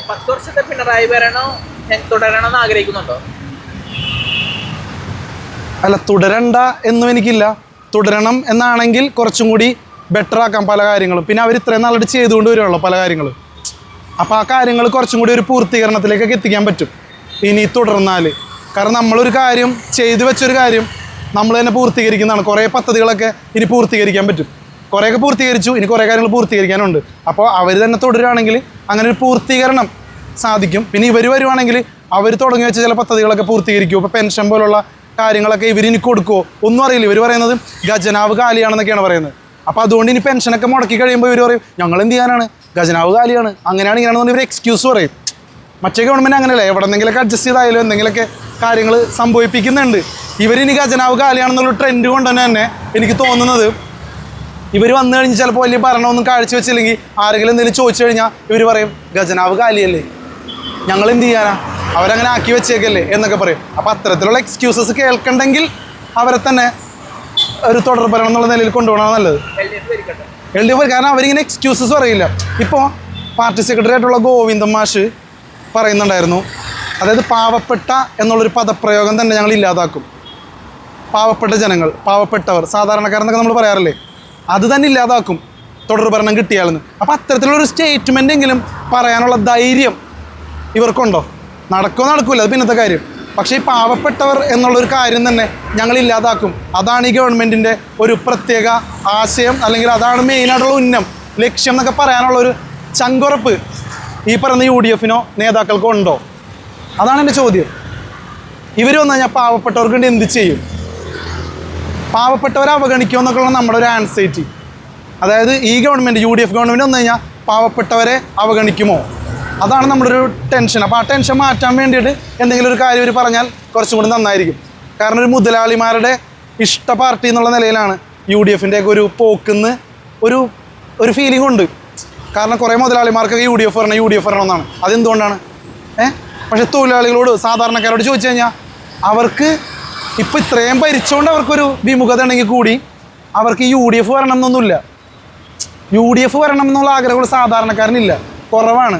10 വർഷത്തെ പിണറായി ഭരണം തുടരണമെന്ന് ആഗ്രഹിക്കുന്നുണ്ടോ? അല്ല, തുടരണ്ട എന്നും എനിക്കില്ല. തുടരണം എന്നാണെങ്കിൽ കുറച്ചും കൂടി ബെറ്റർ ആക്കാം പല കാര്യങ്ങളും. പിന്നെ അവർ ഇത്രയും നാളായിട്ട് ചെയ്തുകൊണ്ട് വരുമല്ലോ പല കാര്യങ്ങളും. അപ്പോൾ ആ കാര്യങ്ങൾ കുറച്ചും കൂടി ഒരു പൂർത്തീകരണത്തിലേക്കൊക്കെ എത്തിക്കാൻ പറ്റും ഇനി തുടർന്നാൽ. കാരണം നമ്മളൊരു കാര്യം ചെയ്തു വെച്ചൊരു കാര്യം നമ്മൾ തന്നെ പൂർത്തീകരിക്കുന്നതാണ്. കുറേ പദ്ധതികളൊക്കെ ഇനി പൂർത്തീകരിക്കാൻ പറ്റും. കുറേയൊക്കെ പൂർത്തീകരിച്ചു, ഇനി കുറേ കാര്യങ്ങൾ പൂർത്തീകരിക്കാനുണ്ട്. അപ്പോൾ അവർ തന്നെ തുടരുകയാണെങ്കിൽ അങ്ങനെ ഒരു പൂർത്തീകരണം സാധിക്കും. പിന്നെ ഇവർ വരുവാണെങ്കിൽ അവർ തുടങ്ങി വെച്ച ചില പദ്ധതികളൊക്കെ പൂർത്തീകരിക്കുമോ? ഇപ്പോൾ പെൻഷൻ പോലുള്ള കാര്യങ്ങളൊക്കെ ഇവരിനി കൊടുക്കുമോ? ഒന്നും അറിയില്ല. ഇവർ പറയുന്നത് ഖജനാവ് കാലിയാണെന്നൊക്കെയാണ് പറയുന്നത്. അപ്പോൾ അതുകൊണ്ട് ഇനി പെൻഷനൊക്കെ മുടക്കി കഴിയുമ്പോൾ ഇവർ പറയും ഞങ്ങൾ എന്ത് ചെയ്യാനാണ്, ഖജനാവ് കാലിയാണ്, അങ്ങനെയാണ് ഇങ്ങനെയാണെന്ന് ഇവർ എക്സ്ക്യൂസ് പറയും. മറ്റേ ഗവൺമെൻറ് അങ്ങനെയല്ല, എവിടെ നിന്നെങ്കിലൊക്കെ അഡ്ജസ്റ്റ് ചെയ്തായാലും എന്തെങ്കിലുമൊക്കെ കാര്യങ്ങൾ സംഭവിപ്പിക്കുന്നുണ്ട്. ഇവരിനി ഖജനാവ് കാലിയാണെന്നുള്ള ട്രെൻഡ് കൊണ്ട് തന്നെ എനിക്ക് തോന്നുന്നത് ഇവർ വന്നു കഴിഞ്ഞ് ചിലപ്പോൾ വലിയ ഭരണമൊന്നും കാഴ്ചവെച്ചില്ലെങ്കിൽ ആരെങ്കിലും എന്തെങ്കിലും ചോദിച്ചു കഴിഞ്ഞാൽ ഇവർ പറയും ഖജനാവ് കാലിയല്ലേ, ഞങ്ങൾ എന്ത് ചെയ്യാനാ, അവരങ്ങനെ ആക്കി വെച്ചേക്കല്ലേ എന്നൊക്കെ പറയും. അപ്പോൾ അത്തരത്തിലുള്ള എക്സ്ക്യൂസസ് കേൾക്കണ്ടെങ്കിൽ അവരെ തന്നെ ഒരു തുടർ ഭരണം എന്നുള്ള നിലയിൽ കൊണ്ടുപോകണം നല്ലത്. LDF കാരണം അവരിങ്ങനെ എക്സ്ക്യൂസസ് പറയില്ല. ഇപ്പോൾ പാർട്ടി സെക്രട്ടറി ആയിട്ടുള്ള ഗോവിന്ദൻ മാഷ് പറയുന്നുണ്ടായിരുന്നു, അതായത് പാവപ്പെട്ട എന്നുള്ളൊരു പദപ്രയോഗം തന്നെ ഞങ്ങൾ ഇല്ലാതാക്കും. പാവപ്പെട്ട ജനങ്ങൾ, പാവപ്പെട്ടവർ, സാധാരണക്കാരെന്നൊക്കെ നമ്മൾ പറയാറില്ലേ, അത് തന്നെ ഇല്ലാതാക്കും തുടർ ഭരണം കിട്ടിയാലെന്ന്. അപ്പോൾ അത്തരത്തിലുള്ളൊരു സ്റ്റേറ്റ്മെൻ്റ് എങ്കിലും പറയാനുള്ള ധൈര്യം ഇവർക്കുണ്ടോ? നടക്കില്ല, അത് പിന്നത്തെ കാര്യം. പക്ഷേ ഈ പാവപ്പെട്ടവർ എന്നുള്ളൊരു കാര്യം തന്നെ ഞങ്ങൾ ഇല്ലാതാക്കും. അതാണ് ഈ ഗവൺമെൻറ്റിൻ്റെ ഒരു പ്രത്യേക ആശയം, അല്ലെങ്കിൽ അതാണ് മെയിനായിട്ടുള്ള ലക്ഷ്യം എന്നൊക്കെ പറയാനുള്ളൊരു ചങ്കുറപ്പ് ഈ പറയുന്ന UDF നേതാക്കൾക്കോ ഉണ്ടോ? അതാണ് എൻ്റെ ചോദ്യം. ഇവർ വന്നു കഴിഞ്ഞാൽ പാവപ്പെട്ടവർക്ക് വേണ്ടി എന്ത് ചെയ്യും? പാവപ്പെട്ടവരെ അവഗണിക്കുമെന്നൊക്കെയുള്ള നമ്മുടെ ഒരു ആൻസൈറ്റി. അതായത് ഈ ഗവൺമെൻറ് UDF ഗവൺമെൻറ് വന്നു കഴിഞ്ഞാൽ പാവപ്പെട്ടവരെ അവഗണിക്കുമോ? അതാണ് നമ്മുടെ ഒരു ടെൻഷൻ. അപ്പോൾ ആ ടെൻഷൻ മാറ്റാൻ വേണ്ടിയിട്ട് എന്തെങ്കിലും ഒരു കാര്യം ഇവർ പറഞ്ഞാൽ കുറച്ചും കൂടി നന്നായിരിക്കും. കാരണം ഒരു മുതലാളിമാരുടെ ഇഷ്ട പാർട്ടി എന്നുള്ള നിലയിലാണ് UDFൻ്റെ ഒക്കെ ഒരു പോക്കുന്ന് ഒരു ഫീലിംഗ് ഉണ്ട്. കാരണം കുറേ മുതലാളിമാർക്കൊക്കെ UDF വരണമെന്നാണ്. അതെന്തുകൊണ്ടാണ്? പക്ഷേ തൊഴിലാളികളോട്, സാധാരണക്കാരോട് ചോദിച്ചു കഴിഞ്ഞാൽ അവർക്ക് ഇപ്പോൾ ഇത്രയും ഭരിച്ചുകൊണ്ട് അവർക്കൊരു വിമുഖത ഉണ്ടെങ്കിൽ കൂടി അവർക്ക് UDF വരണം എന്നൊന്നുമില്ല. UDF വരണം എന്നുള്ള ആഗ്രഹങ്ങൾ സാധാരണക്കാരനില്ല, കുറവാണ്.